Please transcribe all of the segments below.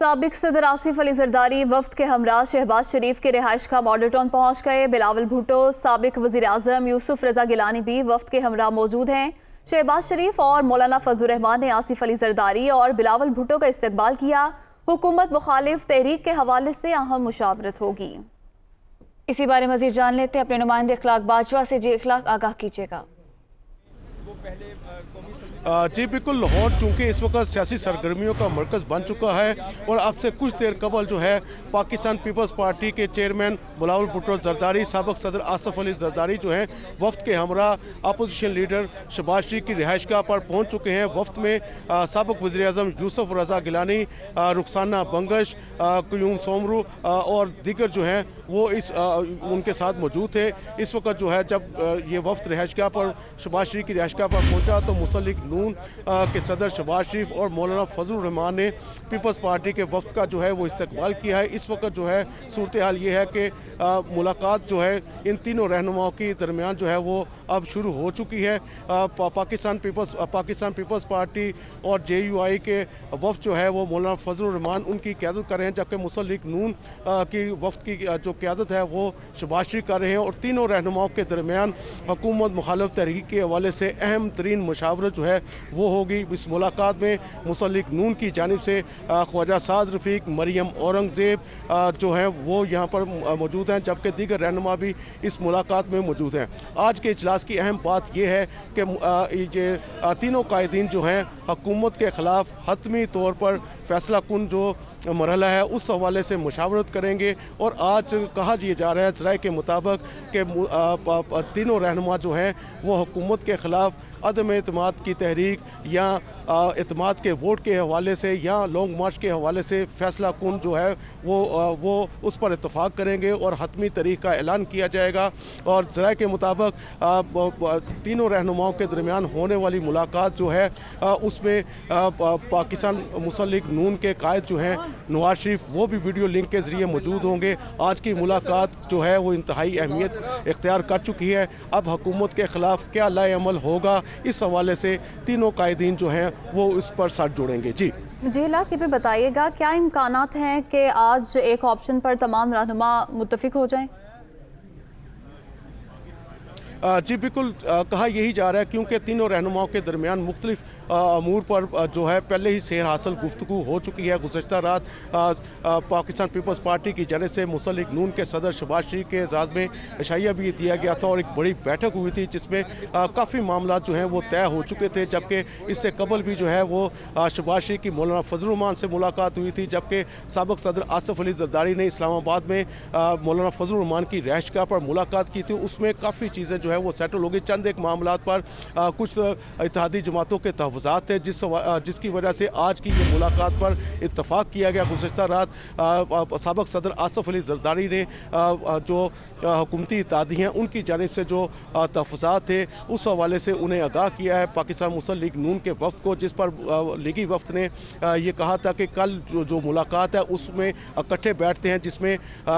سابق صدر آصف علی زرداری وفد کے ہمراہ شہباز شریف کے رہائش گاہ ماڈل ٹاؤن پہنچ گئے۔ بلاول بھٹو، سابق وزیر اعظم یوسف رضا گیلانی بھی وفد کے ہمراہ موجود ہیں۔ شہباز شریف اور مولانا فضل الرحمان نے آصف علی زرداری اور بلاول بھٹو کا استقبال کیا۔ حکومت مخالف تحریک کے حوالے سے اہم مشاورت ہوگی۔ اسی بارے مزید جان لیتے ہیں اپنے نمائندے اخلاق باجوہ سے۔ جی اخلاق، آگاہ کیجیے گا۔ جی بالکل، لاہور چونکہ اس وقت سیاسی سرگرمیوں کا مرکز بن چکا ہے اور اب سے کچھ دیر قبل جو ہے پاکستان پیپلز پارٹی کے چیئرمین بلاول بھٹو زرداری، سابق صدر آصف علی زرداری جو ہیں وفد کے ہمراہ اپوزیشن لیڈر شہباز شریف کی رہائش گاہ پر پہنچ چکے ہیں۔ وفد میں سابق وزیر اعظم یوسف رضا گیلانی، رخسانہ بنگش، قیوم سومرو اور دیگر جو ہیں وہ ان کے ساتھ موجود تھے۔ اس وقت جو ہے جب یہ وفد رہائش گاہ پر شہباز شریف کی رہائش گاہ پر پہنچا تو مسلم نون کے صدر شہباز شریف اور مولانا فضل الرحمان نے پیپلز پارٹی کے وفد کا جو ہے وہ استقبال کیا ہے۔ اس وقت جو ہے صورتحال یہ ہے کہ ملاقات جو ہے ان تینوں رہنماؤں کے درمیان جو ہے وہ اب شروع ہو چکی ہے۔ پاکستان پیپلز پارٹی اور JUI کے وفد جو ہے وہ مولانا فضل الرحمان ان کی قیادت کر رہے ہیں، جبکہ مسلم نون کی وفد کی جو قیادت ہے وہ شہباز شریف کر رہے ہیں، اور تینوں رہنماؤں کے درمیان حکومت مخالف تحریک کے حوالے سے اہم ترین مشاورت جو ہے وہ ہوگی۔ اس ملاقات میں مسلم نون کی جانب سے خواجہ سعد رفیق، مریم اورنگزیب جو ہیں وہ یہاں پر موجود ہیں، جبکہ دیگر رہنما بھی اس ملاقات میں موجود ہیں۔ آج کے اجلاس کی اہم بات یہ ہے کہ یہ تینوں قائدین جو ہیں حکومت کے خلاف حتمی طور پر فیصلہ کن جو مرحلہ ہے اس حوالے سے مشاورت کریں گے، اور آج کہا جا رہا ہے ذرائع کے مطابق کہ تینوں رہنما جو ہیں وہ حکومت کے خلاف عدم اعتماد کی تحریک یا اعتماد کے ووٹ کے حوالے سے یا لانگ مارچ کے حوالے سے فیصلہ کن جو ہے وہ اس پر اتفاق کریں گے اور حتمی تاریخ کا اعلان کیا جائے گا۔ اور ذرائع کے مطابق تینوں رہنماؤں کے درمیان ہونے والی ملاقات جو ہے اس میں پاکستان مسلم نون کے قائد جو ہیں نواز شریف وہ بھی ویڈیو لنک کے ذریعے موجود ہوں گے۔ آج کی ملاقات جو ہے وہ انتہائی اہمیت اختیار کر چکی ہے۔ اب حکومت کے خلاف کیا لائے عمل ہوگا، اس حوالے سے تینوں قائدین جو ہیں وہ اس پر سر جوڑیں گے۔ جی لاکھ پھر بتائیے گا کیا امکانات ہیں کہ آج ایک آپشن پر تمام رہنما متفق ہو جائیں؟ جی بالکل، کہا یہی جا رہا ہے کیونکہ تینوں رہنماؤں کے درمیان مختلف امور پر جو ہے پہلے ہی سیر حاصل گفتگو ہو چکی ہے۔ گزشتہ رات پاکستان پیپلز پارٹی کی جانب سے مسلم نون کے صدر شہباز شریف کے اعزاز میں عشائیہ بھی دیا گیا تھا اور ایک بڑی بیٹھک ہوئی تھی جس میں کافی معاملات جو ہیں وہ طے ہو چکے تھے، جبکہ اس سے قبل بھی جو ہے وہ شہباز شریف کی مولانا فضل الرحمان سے ملاقات ہوئی تھی، جبکہ سابق صدر آصف علی زرداری نے اسلام آباد میں مولانا فضل الرحمان کی رہائش گاہ پر ملاقات کی تھی۔ اس میں کافی چیزیں جو ہے وہ سیٹل ہو گئی۔ چند ایک معاملات پر کچھ اتحادی جماعتوں کے تحفظات تھے جس کی وجہ سے آج کی یہ ملاقات پر اتفاق کیا گیا۔ گزشتہ رات سابق صدر آصف علی زرداری نے جو حکومتی اتحادی ہیں ان کی جانب سے جو تحفظات تھے اس حوالے سے انہیں آگاہ کیا ہے پاکستان مسلم نون کے وفد کو، جس پر لیگی وفد نے یہ کہا تھا کہ کل جو ملاقات ہے اس میں اکٹھے بیٹھتے ہیں، جس میں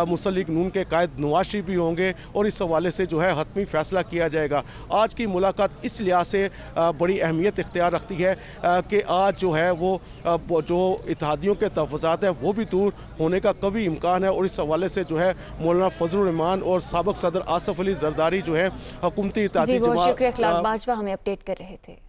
مسلم نون کے قائد نواز شریف بھی ہوں گے اور اس حوالے سے جو ہے حتمی فیصلہ کیا جائے گا۔ آج کی ملاقات اس لحاظ سے بڑی اہمیت اختیار رکھتی ہے کہ آج جو ہے وہ جو اتحادیوں کے تحفظات ہیں وہ بھی دور ہونے کا قوی امکان ہے، اور اس حوالے سے جو ہے مولانا فضل الرحمان اور سابق صدر آصف علی زرداری جو ہے حکومتی اتحادی جماعت۔ شکریہ اخلاق باجوہ، ہمیں اپڈیٹ کر رہے تھے۔